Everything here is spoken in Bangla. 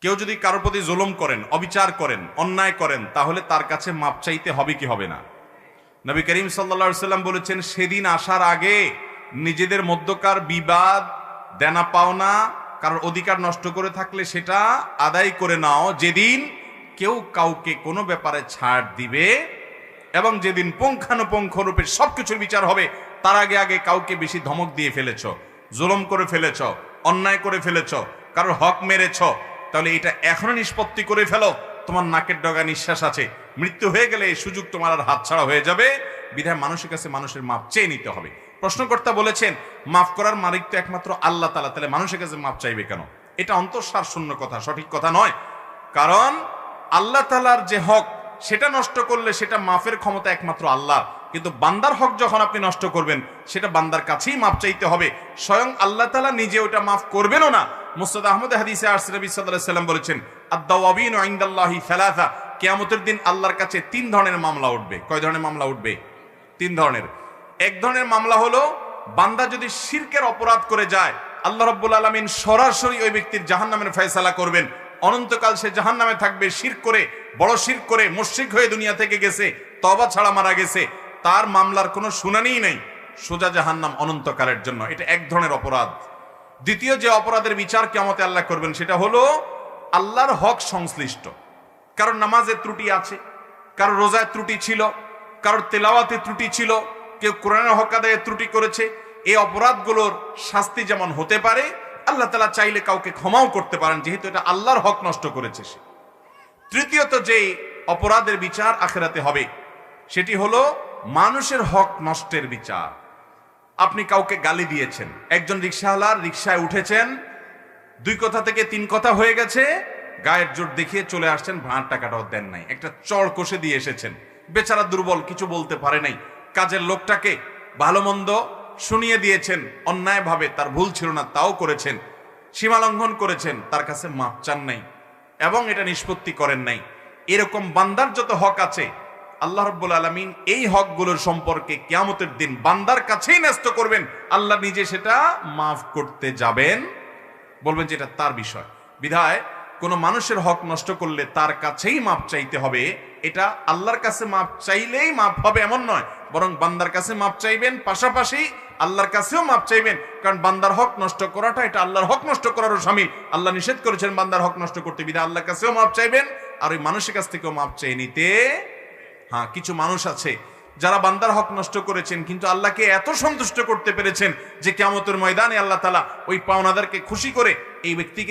কেউ যদি কারোর প্রতি জুলুম করেন, অবিচার করেন, অন্যায় করেন, তাহলে তার কাছে মাপ চাইতে হবে কি হবে না? নবী করিম সাল্লাল্লাহু আলাইহি সাল্লাম বলেছেন, সেদিন আসার আগে নিজেদের মধ্যকার বিবাদ, দেনা পাওনা, কারোর অধিকার নষ্ট করে থাকলে সেটা আদায় করে নাও, যেদিন কেউ কাউকে কোনো ব্যাপারে ছাড় দিবে এবং যেদিন পুঙ্খানুপুঙ্খ রূপে সবকিছুর বিচার হবে, তার আগে আগে কাউকে বেশি ধমক দিয়ে ফেলেছ, জুলুম করে ফেলেছ, অন্যায় করে ফেলেছ, কারোর হক মেরেছ, তাহলে এটা এখনো নিষ্পত্তি করে ফেলো। তোমার নাকের ডগা নিঃশ্বাস আছে, মৃত্যু হয়ে গেলে এই সুযোগ তোমার আর হাতছাড়া হয়ে যাবে। বিধায় মানুষের কাছে মানুষের মাপ চেয়ে নিতে হবে। প্রশ্নকর্তা বলেছেন, মাফ করার মালিক তো একমাত্র আল্লাহ তাআলা, তাহলে মানুষের কাছে মাপ চাইবে কেন? এটা অন্তঃসার শূন্য কথা, সঠিক কথা নয়। কারণ আল্লাহ তাআলার যে হক, সেটা নষ্ট করলে সেটা মাফের ক্ষমতা একমাত্র আল্লাহ। কিন্তু বান্দার হক যখন আপনি নষ্ট করবেন, সেটা বান্দার কাছেই মাপ চাইতে হবে। স্বয়ং আল্লাহ তাআলা নিজে ওটা মাফ করবেনও না। মুসনাদ আহমদ হাদিসে আসছে, নবী সাল্লাল্লাহু আলাইহি সাল্লাম বলেছেন, আদ-দাওয়াবিনু ইনদাল্লাহি সালাসা, কিয়ামতের দিন আল্লাহর কাছে 3 ধরনের মামলা উঠবে। কয় ধরনের মামলা উঠবে? 3 ধরনের। এক ধরনের মামলা হলো, বান্দা যদি শিরকের অপরাধ করে যায়, আল্লাহ রাব্বুল আলামিন সরাসরি ওই ব্যক্তির জাহান্নামের ফয়সালা করবেন। অনন্তকাল সে জাহান্নামে থাকবে, শিরক করে, বড় শিরক করে মুশরিক হয়ে দুনিয়া থেকে গেছে, তওবা ছাড়া মারা গেছে, তার মামলার কোনো শুনানিই নেই, সোজা জাহান্নাম অনন্তকালের জন্য। এটা এক ধরনের অপরাধ। দ্বিতীয় যে অপরাধের বিচার কিয়ামতে আল্লাহ করবেন, সেটা হলো আল্লাহর হক সংশ্লিষ্ট। কারোর নামাজের ত্রুটি আছে, কারোর রোজায় ত্রুটি ছিল, কারোর তেলাওয়াতে ত্রুটি ছিল, কেউ কোরআনের হক আদায়ে ত্রুটি করেছে। এই অপরাধগুলোর শাস্তি যেমন হতে পারে, আল্লাহ তাআলা চাইলে কাউকে ক্ষমাও করতে পারেন, যেহেতু এটা আল্লাহর হক নষ্ট করেছে সে। তৃতীয়ত যে অপরাধের বিচার আখিরাতে হবে, সেটি হলো মানুষের হক নষ্টের বিচার। আপনি কাউকে গালি দিয়েছেন, একজন রিকশাওয়ালার রিকশায় উঠেছেন, 2 কথা থেকে 3 কথা হয়ে গেছে, গায়ের জোর দেখিয়ে চলে আসছেন, ভাড়ার টাকাটাও দেন নাই, একটা চড় কষে দিয়ে এসেছেন। বেচারা দুর্বল, কিছু বলতে পারে নাই। কাজের লোকটাকে ভালো মন্দ শুনিয়ে দিয়েছেন, অন্যায়ভাবে, তার ভুল ছিল না, তাও করেছেন, সীমা লঙ্ঘন করেছেন, তার কাছে মাপ চান নাই এবং এটা নিষ্পত্তি করেন নাই। এরকম বান্দার যত হক আছে, আল্লাহ রাব্বুল আলামিন এই হকগুলোর সম্পর্কে কিয়ামতের দিন বান্দার কাছেই ন্যস্ত করবেন। আল্লাহ নিজে সেটা মাফ করতে যাবেন, বলবেন যে এটা তার বিষয়। বিধায় কোনো মানুষের হক নষ্ট করলে তার কাছেই মাপ চাইতে হবে। এটা আল্লাহর কাছে মাপ চাইলেই মাপ হবে এমন নয়, বরং বান্দার কাছে মাপ চাইবেন, পাশাপাশি আল্লাহর কাছেও মাপ চাইবেন। কারণ বান্দার হক নষ্ট করাটা এটা আল্লাহর হক নষ্ট করারও শামিল। আল্লাহ নিষেধ করেছেন বান্দার হক নষ্ট করতে, বিধায় আল্লাহর কাছেও মাপ চাইবেন, আর ওই মানুষের কাছ থেকেও মাপ চেয়ে নিতে। হ্যাঁ, কিছু মানুষ আছে যারা বান্দার হক নষ্ট করেছেন, কিন্তু আল্লাহকে এত সন্তুষ্ট করতে পেরেছেন যে কিয়ামতের ময়দানে আল্লাহ তাআলা ওই পাওনাদারকে খুশি করে এই ব্যক্তিকে